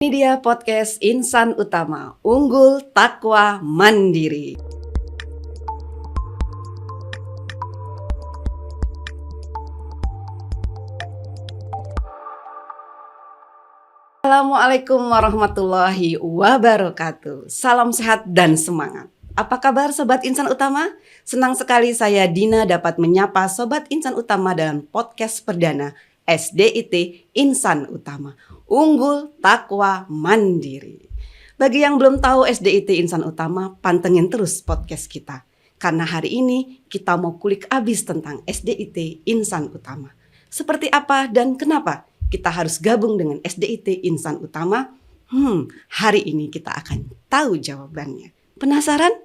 Ini dia podcast Insan Utama, unggul, takwa, mandiri. Assalamualaikum warahmatullahi wabarakatuh. Salam sehat dan semangat. Apa kabar Sobat Insan Utama? Senang sekali saya Dina dapat menyapa Sobat Insan Utama dalam podcast perdana SDIT Insan Utama, unggul, takwa, mandiri. Bagi yang belum tahu SDIT Insan Utama, pantengin terus podcast kita. Karena hari ini kita mau kulik abis tentang SDIT Insan Utama. Seperti apa dan kenapa kita harus gabung dengan SDIT Insan Utama? Hari ini kita akan tahu jawabannya. Penasaran?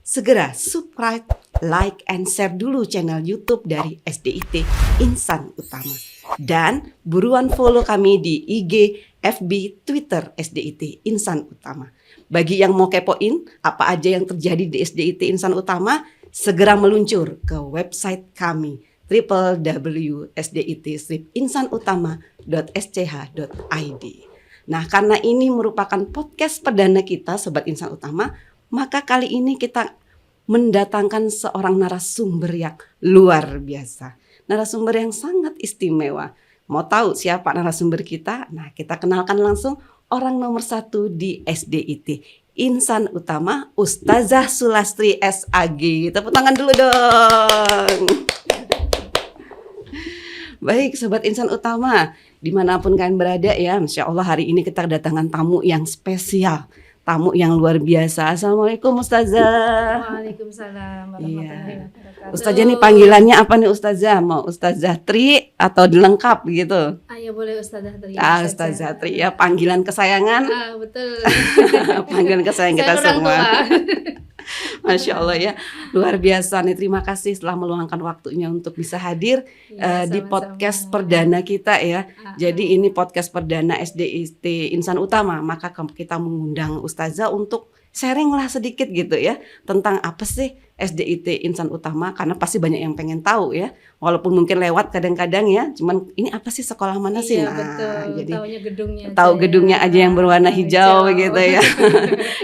Segera subscribe, like, and share dulu channel YouTube dari SDIT Insan Utama. Dan buruan follow kami di IG, FB, Twitter SDIT Insan Utama. Bagi yang mau kepoin apa aja yang terjadi di SDIT Insan Utama, segera meluncur ke website kami www.sdit-insanutama.sch.id. Nah, karena ini merupakan podcast perdana kita Sobat Insan Utama, maka kali ini kita mendatangkan seorang narasumber yang luar biasa. Narasumber yang sangat istimewa. Mau tahu siapa narasumber kita? Nah, kita kenalkan langsung orang nomor 1 di SDIT Insan Utama, Ustazah Sulastri SAG. Tepuk tangan dulu dong. Baik Sobat Insan Utama, dimanapun kalian berada ya, Masya Allah hari ini kita kedatangan tamu yang spesial. Tamu yang luar biasa. Assalamualaikum Ustazah. Waalaikumsalam warahmatullahi wabarakatuh. Ustazah nih panggilannya apa nih Ustazah? Mau Ustazah Tri atau dilengkap gitu? Ayo boleh Ustazah Tri. Ustazah Tri ya, panggilan kesayangan. Betul. Panggilan kesayangan kita semua. Masya Allah ya, luar biasa nih. Terima kasih telah meluangkan waktunya untuk bisa hadir di podcast perdana kita ya. Jadi ini podcast perdana SDIT Insan Utama, maka kita mengundang Ustazah untuk sharing lah sedikit gitu ya tentang apa sih SDIT Insan Utama, karena pasti banyak yang pengen tahu ya, walaupun mungkin lewat kadang-kadang ya, cuman ini apa sih, sekolah mana sih? Nah, betul. Jadi tahu gedungnya aja yang berwarna hijau gitu ya.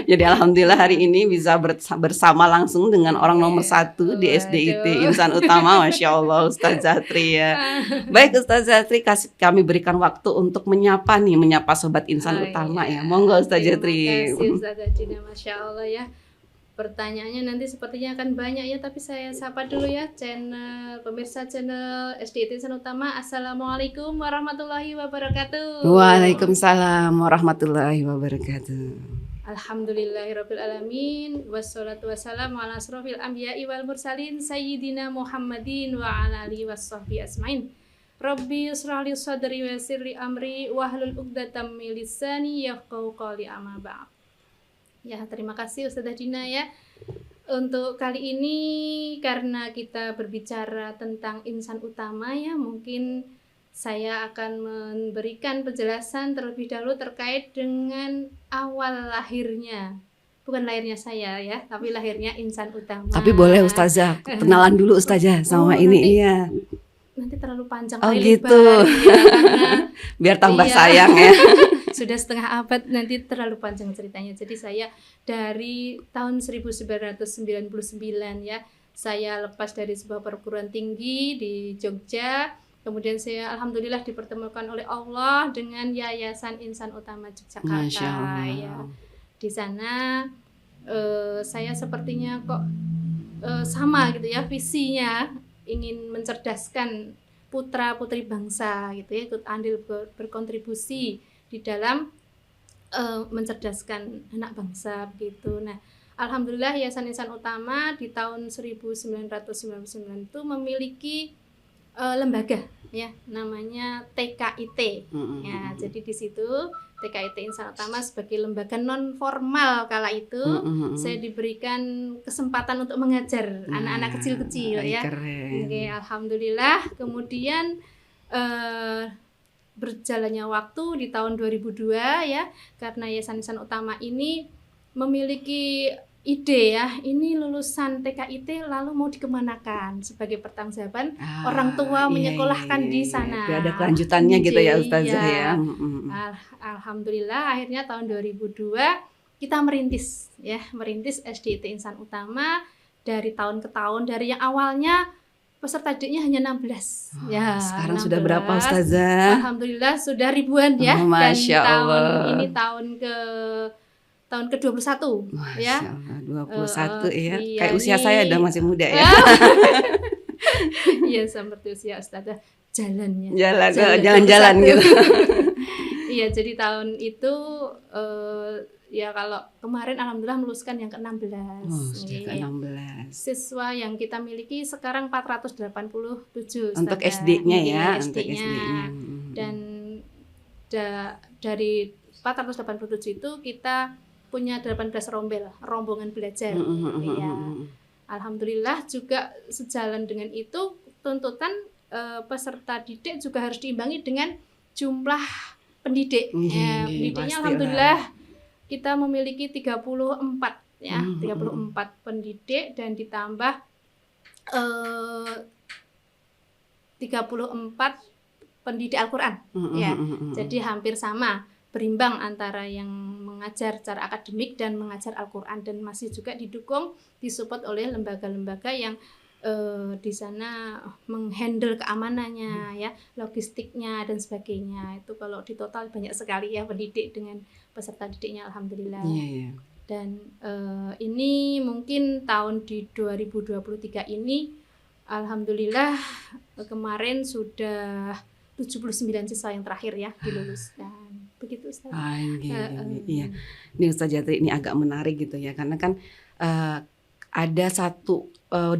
Jadi alhamdulillah hari ini bisa bersama langsung dengan orang nomor 1 di SDIT Insan Utama, Masya Allah Ustazah Tri ya. Baik Ustazah Tri, kami berikan waktu untuk menyapa Sobat Insan Utama ya. Monggo Ustazah Tri. Terima kasih Ustazah Dina, Masya Allah ya. Pertanyaannya nanti sepertinya akan banyak ya, tapi saya sapa dulu ya pemirsa channel SDIT Insan Utama. Assalamualaikum warahmatullahi wabarakatuh. Waalaikumsalam warahmatullahi wabarakatuh. Alhamdulillahirabbil alamin, wassalatu wassalamu ala asrofil anbiya'i wal mursalin sayyidina Muhammadin wa ala alihi washabbihi asmain. Rabbi yusrah li sadri wa yassir li amri wahlul 'uqdatam min lisani yafqahu qawli, amma ba'd. Ya, terima kasih Ustazah Dina ya. Untuk kali ini karena kita berbicara tentang insan utama ya, mungkin saya akan memberikan penjelasan terlebih dahulu terkait dengan awal lahirnya. Bukan lahirnya saya ya, tapi lahirnya insan utama. Tapi boleh Ustazah, kenalan dulu Ustazah sama ini iya. Nanti terlalu panjang gitu. Lebar, ya, biar tambah sayang ya. Sudah setengah abad, nanti terlalu panjang ceritanya. Jadi saya dari tahun 1999 ya, saya lepas dari sebuah perguruan tinggi di Jogja. Kemudian saya alhamdulillah dipertemukan oleh Allah dengan Yayasan Insan Utama Yogyakarta ya. Di sana saya sepertinya kok sama gitu ya, visinya ingin mencerdaskan putra-putri bangsa gitu ya, ikut andil berkontribusi di dalam mencerdaskan anak bangsa begitu. Nah, alhamdulillah Yayasan Insan Utama di tahun 1999 itu memiliki lembaga ya, namanya TKIT. Ya, jadi di situ TKIT Insan Utama sebagai lembaga non formal kala itu saya diberikan kesempatan untuk mengajar anak-anak kecil-kecil ya. Oke, alhamdulillah. Kemudian berjalannya waktu di tahun 2002 ya, karena Yayasan Insan Utama ini memiliki ide ya, ini lulusan TKIT lalu mau dikemanakan sebagai pertanggungjawaban orang tua menyekolahkan di sana. Biar ada kelanjutannya gitu ya Ustazah ya. Alhamdulillah akhirnya tahun 2002 kita merintis SDIT Insan Utama dari tahun ke tahun, dari yang awalnya peserta didiknya hanya 16. Sekarang 16. sudah berapa Ustazah? Alhamdulillah sudah ribuan ya. Masya Dan Allah. ini tahun ke-21 ya. Masya Allah, 21 ya. Iya, Kayak usia saya udah masih muda ya. Iya, seperti usia Ustazah jalannya. Jalan-jalan gitu. Iya, jadi tahun itu ya kalau kemarin alhamdulillah meluluskan yang ke-16. Sudah ke-16. Siswa yang kita miliki sekarang 487 untuk SD-nya ya, untuk SD-nya. Dan dari 487 itu kita punya 18 rombongan belajar. Ya. Alhamdulillah juga sejalan dengan itu tuntutan peserta didik juga harus diimbangi dengan jumlah pendidik. Pendidiknya alhamdulillah kita memiliki 34 ya, 34 pendidik dan ditambah 34 pendidik Al-Qur'an. Ya. Jadi hampir sama, berimbang antara yang mengajar secara akademik dan mengajar Al-Qur'an, dan masih juga didukung, disupport oleh lembaga-lembaga yang di sana menghandle keamanannya ya, logistiknya dan sebagainya. Itu kalau di total banyak sekali ya pendidik dengan peserta didiknya alhamdulillah. Dan ini mungkin tahun di 2023 ini alhamdulillah kemarin sudah 79 siswa yang terakhir ya diluluskan. Begitu Ustaz. Iya. Ini Ustaz Jatri, ini agak menarik gitu ya, karena kan ada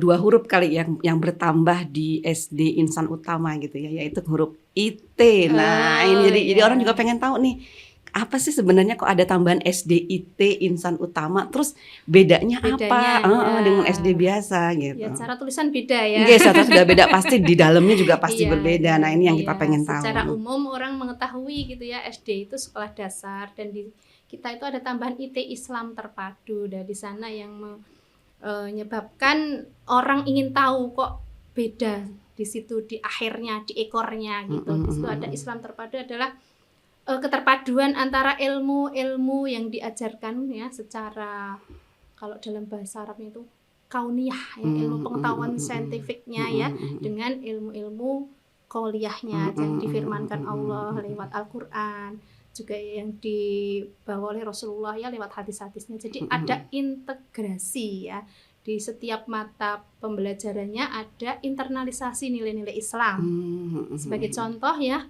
dua huruf kali yang bertambah di SD Insan Utama gitu ya, yaitu huruf IT. Nah, ini jadi orang juga pengen tahu nih, apa sih sebenarnya kok ada tambahan SDIT Insan Utama, terus bedanya apa dengan SD biasa gitu. Ya, cara tulisan beda ya. Sudah beda pasti, di dalamnya juga pasti berbeda. Nah, ini yang kita pengen tahu. Secara umum orang mengetahui gitu ya, SD itu sekolah dasar, dan di kita itu ada tambahan IT Islam terpadu. Dan di sana yang menyebabkan orang ingin tahu kok beda di situ, di akhirnya, di ekornya gitu. Di situ ada Islam terpadu adalah keterpaduan antara ilmu-ilmu yang diajarkan ya secara, kalau dalam bahasa Arabnya itu kauniyah ya, ilmu pengetahuan saintifiknya ya, dengan ilmu-ilmu qauliyahnya yang difirmankan Allah lewat Al-Qur'an, juga yang dibawa oleh Rasulullah ya lewat hadis-hadisnya. Jadi ada integrasi ya, di setiap mata pembelajarannya ada internalisasi nilai-nilai Islam. Sebagai contoh ya,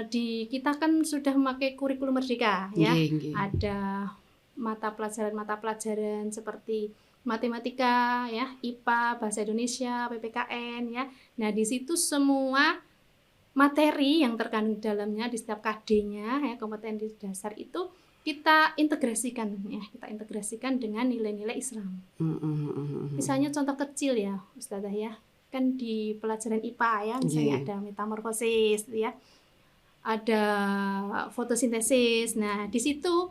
di kita kan sudah memakai kurikulum merdeka ya. Ada mata pelajaran seperti matematika ya, IPA, bahasa Indonesia, PPKN ya. Nah, di situ semua materi yang terkandung di dalamnya di setiap KD-nya ya, kompetensi dasar itu kita integrasikan dengan nilai-nilai Islam. Misalnya contoh kecil ya Ustazah ya, kan di pelajaran IPA ya, misalnya ada metamorfosis ya, ada fotosintesis. Nah, di situ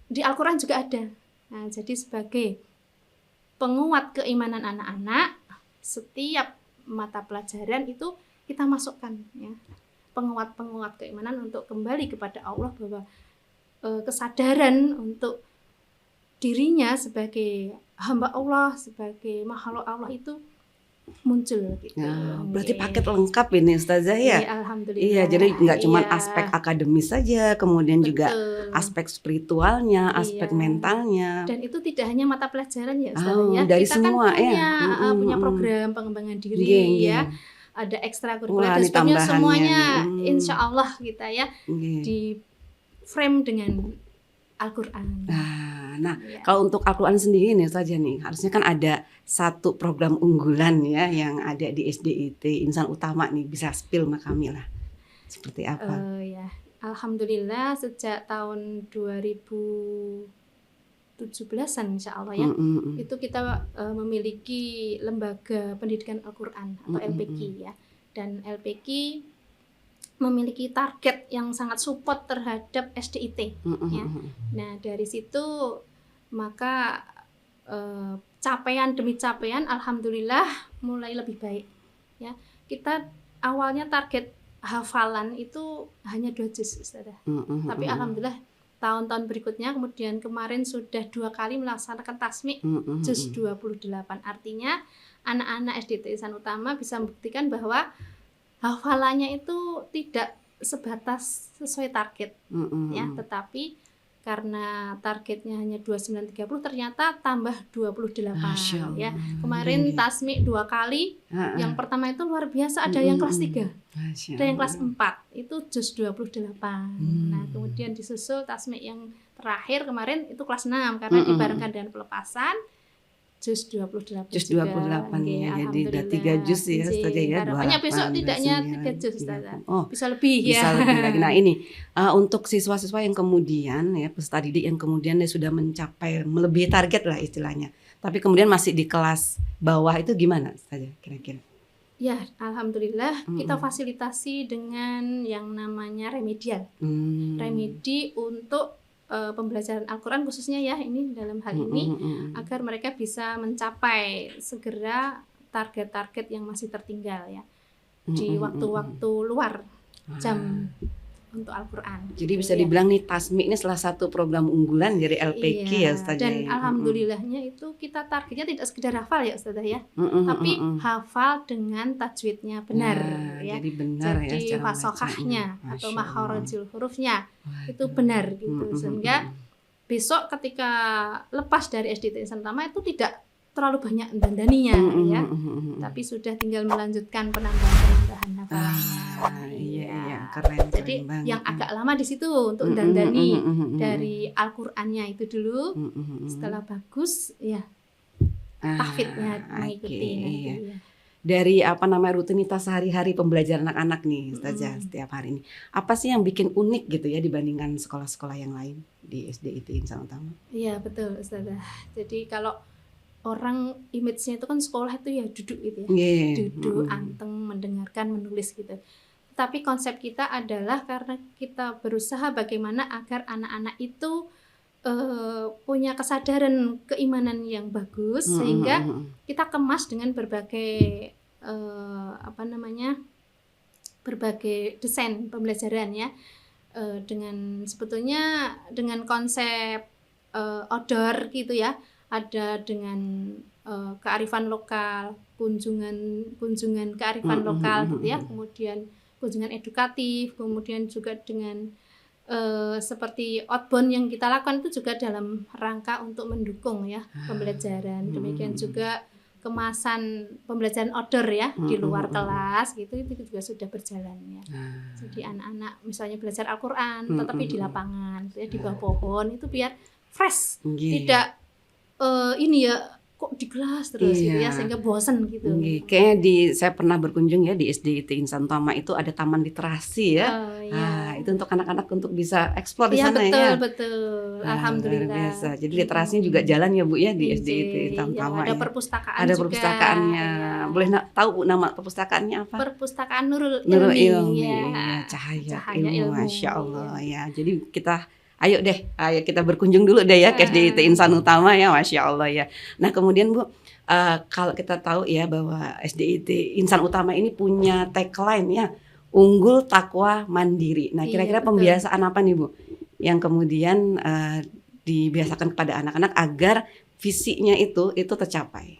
di Al-Qur'an juga ada. Nah, jadi sebagai penguat keimanan anak-anak, setiap mata pelajaran itu kita masukkan ya, penguat keimanan untuk kembali kepada Allah, bahwa kesadaran untuk dirinya sebagai hamba Allah, sebagai makhluk Allah itu muncul gitu. Berarti paket lengkap ini Ustazah ya. Iya, alhamdulillah. Iya, jadi nggak cuma aspek akademis saja, kemudian juga aspek spiritualnya, aspek mentalnya. Dan itu tidak hanya mata pelajaran ya Ustazah ya. Dari kita semua kan punya program pengembangan diri ya. Ada ekstrakurikuler dan sebagainya, semuanya insya Allah kita ya di frame dengan Al-Qur'an. Nah, kalau untuk Al-Qur'an sendiri nih saja nih, harusnya kan ada satu program unggulan ya yang ada di SDIT Insan Utama nih, bisa spill sama kami lah. Seperti apa? Ya, alhamdulillah sejak tahun 2017-an insya Allah ya, itu kita memiliki lembaga pendidikan Al-Qur'an atau LPQ ya, dan LPQ memiliki target yang sangat support terhadap SDIT ya. Nah, dari situ maka capaian demi capaian alhamdulillah mulai lebih baik ya. Kita awalnya target hafalan itu hanya 2 juz Ustazah. Tapi alhamdulillah tahun-tahun berikutnya kemudian kemarin sudah 2 kali melaksanakan tasmi juz 28. Artinya anak-anak SDT Insan Utama bisa membuktikan bahwa hafalannya itu tidak sebatas sesuai target ya, tetapi karena targetnya hanya 2930 ternyata tambah 28 ya. Kemarin tasmi 2 kali. Yang pertama itu luar biasa, ada yang kelas 3. Ada yang kelas 4. Itu juz 28. Nah, kemudian disusul tasmi yang terakhir kemarin itu kelas 6 karena dibarengkan dengan pelepasan juz 28 juz 28 ya, jadi udah 3 juz ya Ustazah ya. Harapannya besok tidaknya 3 juz Ustazah. Bisa lebih ya. Bisa lebih lagi. Nah ini untuk siswa-siswa yang kemudian ya peserta didik yang kemudian sudah mencapai melebihi target lah istilahnya, tapi kemudian masih di kelas bawah itu gimana Ustazah kira-kira? Ya, alhamdulillah kita fasilitasi dengan yang namanya remedial. Remedi untuk pembelajaran Al-Quran khususnya ya ini dalam hal ini agar mereka bisa mencapai segera target-target yang masih tertinggal ya di waktu-waktu luar jam untuk Al-Quran. Jadi bisa dibilang nih tasmi ini salah satu program unggulan dari LPQ ya Ustazah. Dan alhamdulillahnya itu kita targetnya tidak sekedar hafal ya Ustazah ya, tapi hafal dengan tajwidnya benar ya. Jadi benar ya. Jadi fasohahnya atau makharijul hurufnya itu benar gitu, sehingga besok ketika lepas dari SDT Insan Utama itu tidak terlalu banyak dandaninya ya, tapi sudah tinggal melanjutkan penambahan hafalannya. Iya, keren. Jadi yang agak lama di situ untuk dandani dari Al-Qur'annya itu dulu. Setelah bagus ya tahfidnya mengikuti nanti ya. Dari rutinitas sehari-hari pembelajaran anak-anak nih Ustazah setiap hari ini, apa sih yang bikin unik gitu ya dibandingkan sekolah-sekolah yang lain di SDIT Insan Utama? Iya betul Ustazah. Jadi kalau orang image-nya itu kan sekolah itu ya duduk gitu ya, duduk anteng mendengarkan menulis gitu. Tapi konsep kita adalah karena kita berusaha bagaimana agar anak-anak itu punya kesadaran keimanan yang bagus, sehingga kita kemas dengan berbagai berbagai desain pembelajaran ya, dengan sebetulnya dengan konsep outdoor gitu ya. Ada dengan kearifan lokal, kunjungan kearifan lokal gitu ya, kemudian kunjungan edukatif, kemudian juga dengan seperti outbound yang kita lakukan itu juga dalam rangka untuk mendukung ya pembelajaran. Demikian juga kemasan pembelajaran outdoor ya di luar kelas gitu, itu juga sudah berjalan ya. Jadi anak-anak misalnya belajar Al-Quran tetapi di lapangan ya, di bawah pohon, itu biar fresh, tidak ini ya kok di kelas terus gitu ya, sehingga bosan gitu. Kayaknya saya pernah berkunjung ya di SDIT Insan Utama itu ada taman literasi ya. Itu untuk anak-anak untuk bisa eksplor di sana ya. Betul. Alhamdulillah. Luar biasa. Jadi literasinya juga jalan ya Bu ya di SDIT Insan Utama. Ada perpustakaan ada juga. Perpustakaannya. Boleh tahu nama perpustakaannya apa? Perpustakaan Nurul Ilmi. Ya. Cahaya ilmu. Masya Allah ya. Jadi ayo kita berkunjung dulu deh ya ke SDIT Insan Utama ya, Masya Allah ya. Nah kemudian Bu, kalau kita tahu ya bahwa SDIT Insan Utama ini punya tagline ya, unggul, takwa, mandiri. Nah kira-kira pembiasaan apa nih Bu yang kemudian dibiasakan kepada anak-anak agar visinya itu tercapai?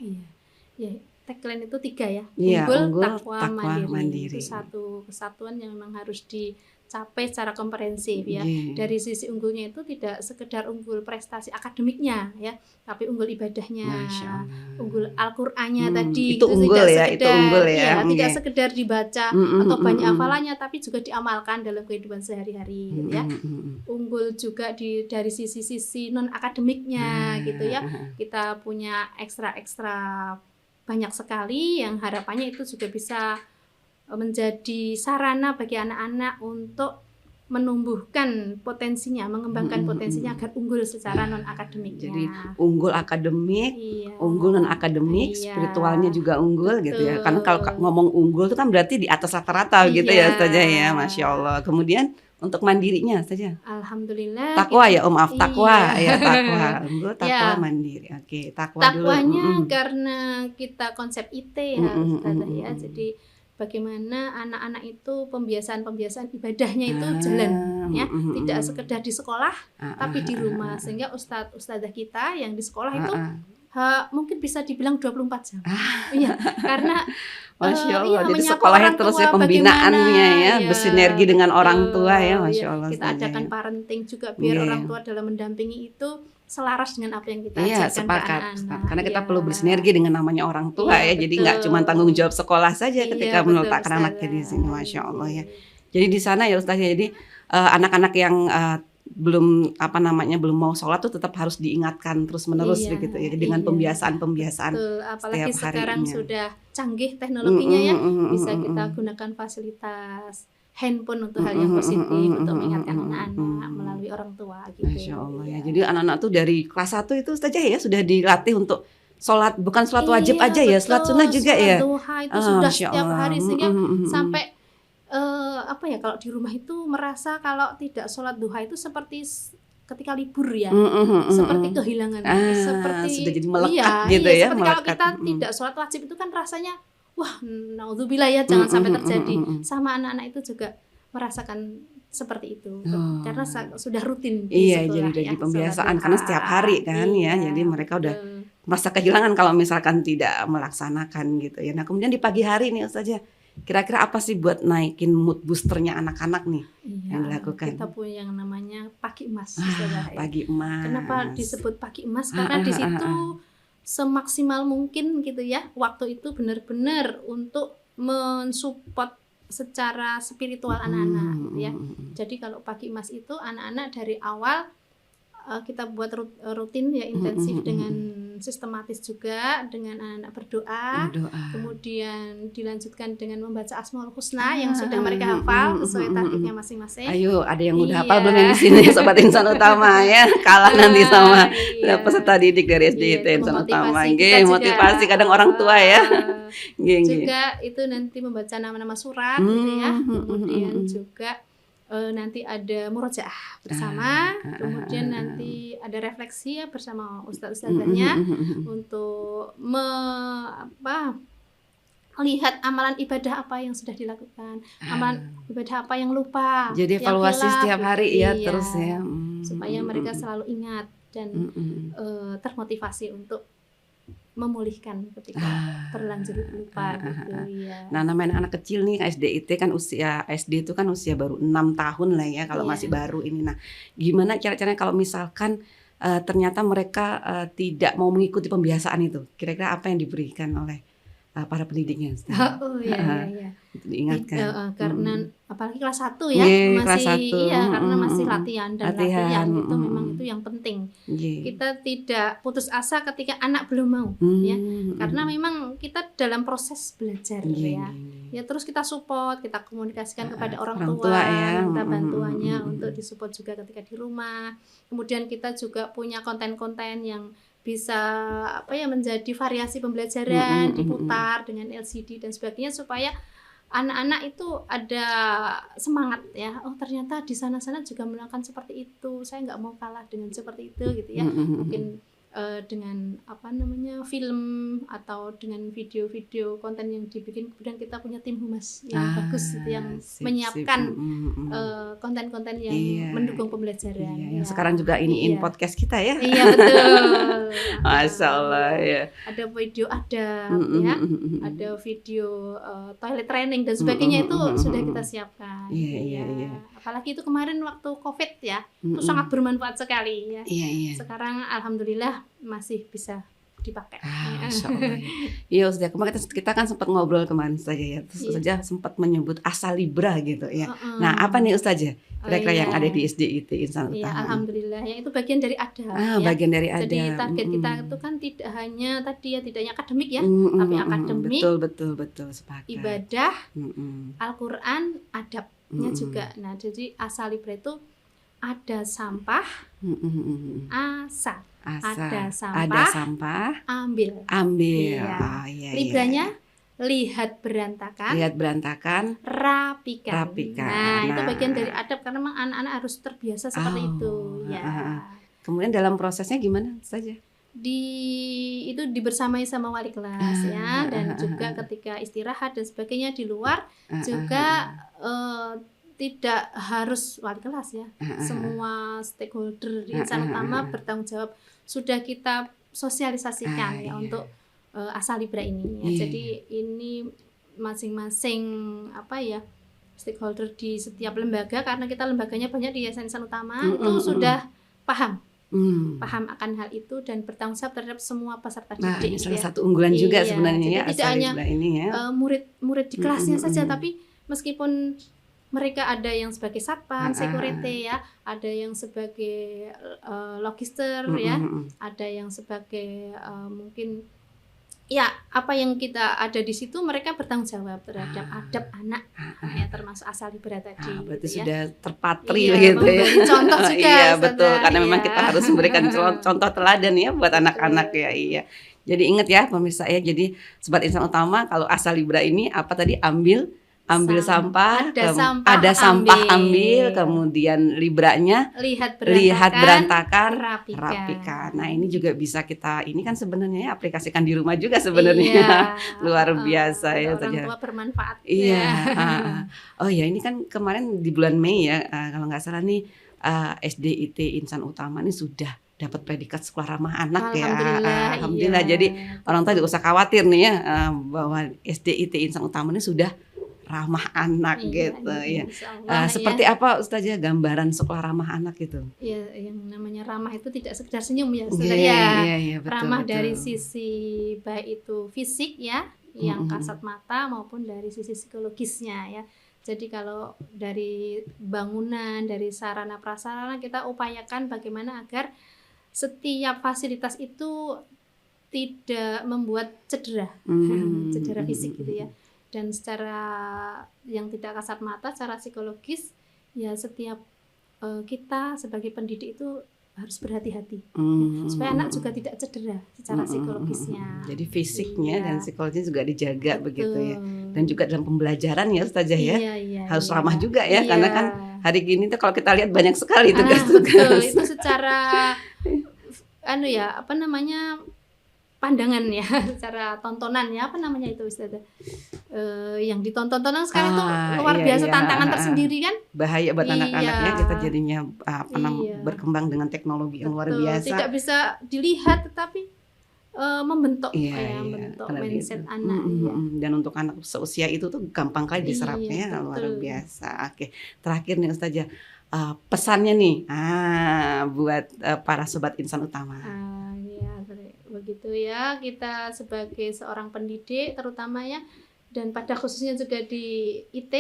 Iya. Tagline itu 3 ya, unggul, takwa, mandiri. Itu satu kesatuan yang memang harus dicapai secara komprehensif ya. Dari sisi unggulnya itu tidak sekedar unggul prestasi akademiknya ya, tapi unggul ibadahnya, unggul Al-Qur'annya tadi itu unggul ya, itu unggul ya. Tidak sekedar dibaca atau banyak hafalannya, tapi juga diamalkan dalam kehidupan sehari-hari gitu ya. Unggul juga dari sisi-sisi non akademiknya gitu ya. Kita punya ekstra banyak sekali yang harapannya itu juga bisa menjadi sarana bagi anak-anak untuk menumbuhkan potensinya, mengembangkan potensinya agar unggul secara non akademiknya. Jadi unggul akademik, unggul non akademik, spiritualnya juga unggul gitu ya. Kan kalau ngomong unggul itu kan berarti di atas rata-rata gitu ya Ustazah ya, Masya Allah. Kemudian untuk mandirinya saja? Alhamdulillah. Takwa ya, maaf, takwa Iya. ya, takwa. Enggak, takwa Ya, mandiri. Oke, takwa dulu. takwanya karena kita konsep IT ya Ustazah ya. Mm-mm. Jadi bagaimana anak-anak itu pembiasaan ibadahnya itu jalan ya, tidak sekedar di sekolah tapi di rumah, sehingga ustadzah kita yang di sekolah itu mungkin bisa dibilang 24 jam. Iya, karena Masya Allah, jadi menyapa sekolahnya orang terus tua ya pembinaannya bagaimana, ya, bersinergi dengan orang tua ya, betul. Masya Allah. Kita Ustazah, adakan ya. parenting juga biar Iya. orang tua dalam mendampingi itu selaras dengan apa yang kita Iya, ajarkan ke sepakat. anak-anak. Karena kita Iya. perlu bersinergi dengan namanya orang tua Iya, ya. Jadi nggak betul. cuma tanggung jawab sekolah saja Iya, ketika betul, meletakkan anaknya di sini, Ustazah. Masya Allah ya. Iya. Jadi di sana ya Ustaz ya, jadi anak-anak yang belum belum mau sholat tuh tetap harus diingatkan terus menerus Iya, begitu ya, dengan iya. pembiasaan-pembiasaan. Betul, apalagi setiap sekarang harinya. sudah canggih teknologinya ya, bisa Mm-mm. kita gunakan fasilitas handphone untuk hal yang positif, untuk mengingatkan anak-anak melalui orang tua gitu. Masya Allah ya. Jadi anak-anak tuh dari kelas 1 itu saja ya sudah dilatih untuk sholat, bukan sholat wajib Iya, aja ya, sholat betul. sunnah juga Sholat ya. duha itu sudah Masya setiap Allah. hari, sehingga Mm-mm. sampai apa ya, kalau di rumah itu merasa kalau tidak sholat duha itu seperti ketika libur ya, seperti kehilangan, seperti sudah jadi melekat iya, gitu iya, ya, seperti kalau melekat. kita tidak sholat wajib itu kan rasanya wah, naudzubillah ya, jangan sampai terjadi. Sama anak-anak itu juga merasakan seperti itu, karena sudah rutin di Iya, sekolah jadi ya, dari pembiasaan sholat karena duha. setiap hari kan ya, Iya, jadi mereka udah betul. merasa kehilangan kalau misalkan tidak melaksanakan gitu ya. Nah kemudian di pagi hari nih Ustaz ya, kira-kira apa sih buat naikin mood boosternya anak-anak nih yang dilakukan? Kita punya yang namanya pagi emas. Pagi emas. Kenapa disebut pagi emas? Karena di situ semaksimal mungkin gitu ya, waktu itu benar-benar untuk mensupport secara spiritual anak-anak gitu ya. Jadi kalau pagi emas itu anak-anak dari awal kita buat rutin ya, intensif dengan sistematis juga, dengan anak-anak berdoa, kemudian dilanjutkan dengan membaca Asmaul Husna yang sudah mereka hafal sesuai targetnya masing-masing. Ayo, ada yang udah Iya. hafal belum yang di sini Sobat Insan Utama ya? Kalah nanti sama iya. peserta didik dari SDIT Iya, Insan memotivasi Utama. kita Nggih, juga. motivasi kadang orang tua ya. Nggih, nggih. Juga itu nanti membaca nama-nama surat gitu ya. Kemudian juga nanti ada murojaah bersama, kemudian nanti ada refleksi ya bersama ustaz-ustazahnya untuk melihat amalan ibadah apa yang sudah dilakukan, amalan ibadah apa yang lupa, Jadi yang evaluasi hilaf, setiap gitu. hari ya Iya. terus ya. Supaya mereka selalu ingat dan termotivasi untuk memulihkan ketika terlanjur lupa gitu ya. Nah, namanya anak kecil nih, SDIT kan usia SD itu kan usia baru 6 tahun lah ya kalau Iya. masih baru ini. Nah, gimana cara-caranya kalau misalkan ternyata mereka tidak mau mengikuti pembiasaan itu? Kira-kira apa yang diberikan oleh para pendidiknya? Oh iya. Diingatkan. Karena apalagi kelas 1 ya, Iya, masih kelas 1. iya, karena masih latihan dan latihan itu memang itu yang penting. Iya. Kita tidak putus asa ketika anak belum mau ya. Karena memang kita dalam proses belajar ya. Ya terus kita support, kita komunikasikan kepada orang tua ya. minta bantuannya untuk disupport juga ketika di rumah. Kemudian kita juga punya konten-konten yang bisa menjadi variasi pembelajaran, diputar dengan LCD dan sebagainya supaya anak-anak itu ada semangat ya. Oh ternyata di sana-sana juga melakukan seperti itu. Saya nggak mau kalah dengan seperti itu gitu ya. Mungkin dengan film atau dengan video-video konten yang dibikin, kemudian kita punya tim humas yang bagus gitu, yang menyiapkan konten-konten yang mendukung pembelajaran. Iya, yang sekarang juga iniin podcast kita ya. Iya betul. Masya Allah ya. Ada video ya, ada video toilet training dan sebagainya itu sudah kita siapkan. Iya. Apalagi itu kemarin waktu COVID ya, itu sangat bermanfaat sekali ya. Iya. Sekarang alhamdulillah masih bisa dipakai. Masya Allah. Iya, sudah kemarin kita kan sempat ngobrol kemarin saja ya. Terus saja sempat menyebut asa libra gitu ya. Nah, apa nih Ustazah? Kira-kira yang ada di SDIT Insan Utama. Iya, alhamdulillah. Yang itu bagian dari adab ya. Bagian dari adab. Jadi target kita itu kan tidak hanya akademik ya, tapi akademik. Betul sepakat. Ibadah, Al-Qur'an, adabnya juga. Nah, jadi asa libra itu ada sampah, ada sampah, ambil. Iya. Libranya lihat berantakan, rapikan. Nah, itu bagian dari adab karena memang anak-anak harus terbiasa seperti itu ya. Kemudian dalam prosesnya gimana saja? Itu dibersamai sama wali kelas ya, dan juga ketika istirahat dan sebagainya di luar juga tidak harus wali kelas ya, semua stakeholder di Insan Utama bertanggung jawab, sudah kita sosialisasikan ya untuk Asa Libra ini ya. Jadi ini masing-masing stakeholder di setiap lembaga, karena kita lembaganya banyak di Yayasan Insan Utama, itu sudah paham akan hal itu dan bertanggung jawab terhadap semua peserta didik. Nah, ini salah satu unggulan juga sebenarnya ya, tidak hanya ini ya. murid di kelasnya saja, tapi meskipun mereka ada yang sebagai satpam, security ya, ada yang sebagai logister ya, ada yang sebagai mungkin ya apa yang kita ada di situ, mereka bertanggung jawab terhadap adab anak ya, termasuk Asa Libra tadi. Berarti gitu sudah ya. terpatri Iya, gitu ya. Contoh juga. Iya betul, karena memang iya. kita harus memberikan contoh teladan ya buat anak-anak ya. Iya. Jadi ingat ya pemirsa ya, jadi Sobat Insan Utama, kalau Asa Libra ini apa tadi, ambil sampah, ada sampah ambil, kemudian Libranya lihat berantakan, rapikan. Nah, ini juga bisa kita, ini kan sebenarnya ya, aplikasikan di rumah juga sebenarnya. Iya. Luar biasa ya. Orang tua bermanfaat. Iya. Oh ya, ini kan kemarin di bulan Mei ya, kalau nggak salah nih, SDIT Insan Utama ini sudah dapat predikat sekolah ramah anak ya. Alhamdulillah. Iya. Jadi orang tua tidak usah khawatir nih ya, bahwa SDIT Insan Utama ini sudah ramah anak gitu ya. Seperti apa Ustazah gambaran sekolah ramah anak itu? Ya, yang namanya ramah itu tidak sekedar senyum ya, Iya, betul, ramah betul. dari sisi baik itu fisik ya, yang kasat mata, maupun dari sisi psikologisnya ya. Jadi kalau dari bangunan, dari sarana prasarana, kita upayakan bagaimana agar setiap fasilitas itu tidak membuat cedera fisik gitu ya. Dan secara yang tidak kasat mata, secara psikologis ya, setiap kita sebagai pendidik itu harus berhati-hati supaya anak juga tidak cedera secara psikologisnya. Jadi fisiknya dan psikologisnya juga dijaga. Betul. Begitu ya. Dan juga dalam pembelajaran ya Ustazah ya, harus ramah juga ya, karena kan hari gini tuh kalau kita lihat banyak sekali tugas-tugas. Itu secara pandangan ya, secara tontonan ya, itu Ustazah, yang ditonton-tonton sekarang itu luar biasa, tantangan tersendiri kan, bahaya buat anak-anaknya, kita jadinya berkembang dengan teknologi yang luar biasa, tidak bisa dilihat tetapi membentuk mindset anak dan untuk anak seusia itu tuh gampang kali diserapnya, luar biasa. Oke, terakhir nih Ustazah, pesannya nih buat para Sobat Insan Utama. Begitu ya, kita sebagai seorang pendidik terutama ya, dan pada khususnya juga di IT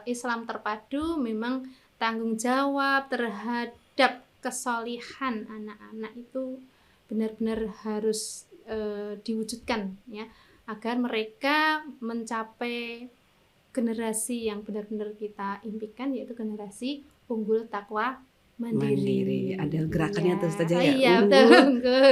Islam Terpadu, memang tanggung jawab terhadap kesolihan anak-anak itu benar-benar harus diwujudkan ya, agar mereka mencapai generasi yang benar-benar kita impikan, yaitu generasi unggul, takwa, mandiri. Ada gerakannya tuh Ustazah ya. Iya,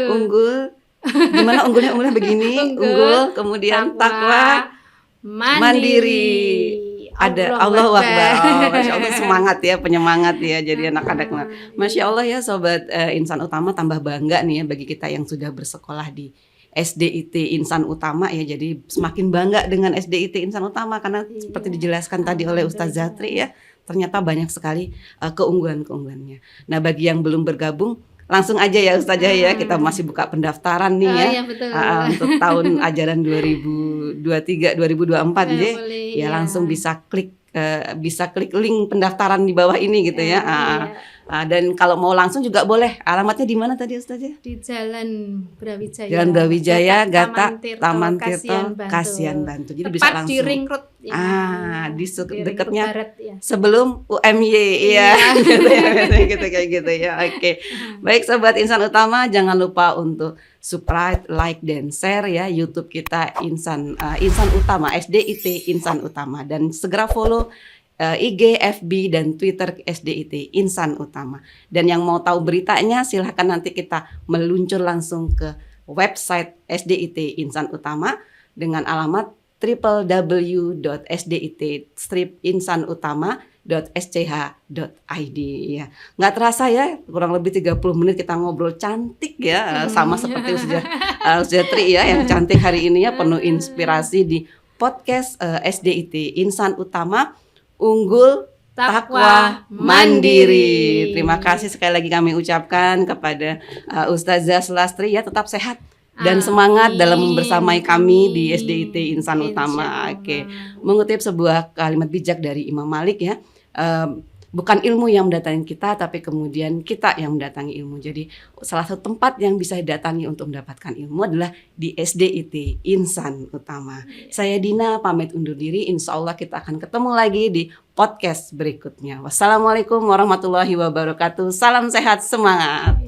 unggul. Gimana unggulnya begini, unggul, kemudian takwa, mandiri. Ada Allahu Akbar. Masya Allah, semangat ya, penyemangat ya. Jadi anak-anak, Masya Allah ya Sobat Insan Utama, tambah bangga nih ya bagi kita yang sudah bersekolah di SDIT Insan Utama ya. Jadi semakin bangga dengan SDIT Insan Utama, karena seperti dijelaskan tadi oleh Ustazah Zatri ya, ternyata banyak sekali keunggulan-keunggulannya. Nah, bagi yang belum bergabung, langsung aja ya Ustazah ya, kita masih buka pendaftaran nih ya, untuk tahun ajaran 2023-2024 ya, langsung bisa klik link pendaftaran di bawah ini gitu ya. Dan kalau mau langsung juga boleh. Alamatnya di mana tadi Ustazah? Di Jalan Brawijaya. Jalan Brawijaya, Gata, Taman Tirto, Kasihan Bantu. Jadi tepat bisa langsung di Ring Road. Di dekatnya ya. Sebelum UMY ya. gitu kayak gitu ya. Oke. Baik Sobat Insan Utama, jangan lupa untuk subscribe, like dan share ya YouTube kita Insan Utama, SDIT Insan Utama, dan segera follow IG, FB dan Twitter SDIT Insan Utama. Dan yang mau tahu beritanya, silahkan nanti kita meluncur langsung ke website SDIT Insan Utama dengan alamat www.sdit-insanutama.sch.id ya. Nggak terasa ya, kurang lebih 30 menit kita ngobrol cantik ya, sama seperti Ustazah Tri ya yang cantik hari ini ya, penuh inspirasi di podcast SDIT Insan Utama Unggul Takwa Mandiri. Terima kasih sekali lagi kami ucapkan kepada Ustazah Sulastri ya, tetap sehat dan semangat dalam membersamai kami di SDIT Insan Utama. Oke. Mengutip sebuah kalimat bijak dari Imam Malik ya, bukan ilmu yang mendatangi kita, tapi kemudian kita yang mendatangi ilmu. Jadi salah satu tempat yang bisa didatangi untuk mendapatkan ilmu adalah di SDIT Insan Utama. Saya Dina pamit undur diri. Insya Allah kita akan ketemu lagi di podcast berikutnya. Wassalamualaikum warahmatullahi wabarakatuh. Salam sehat, semangat.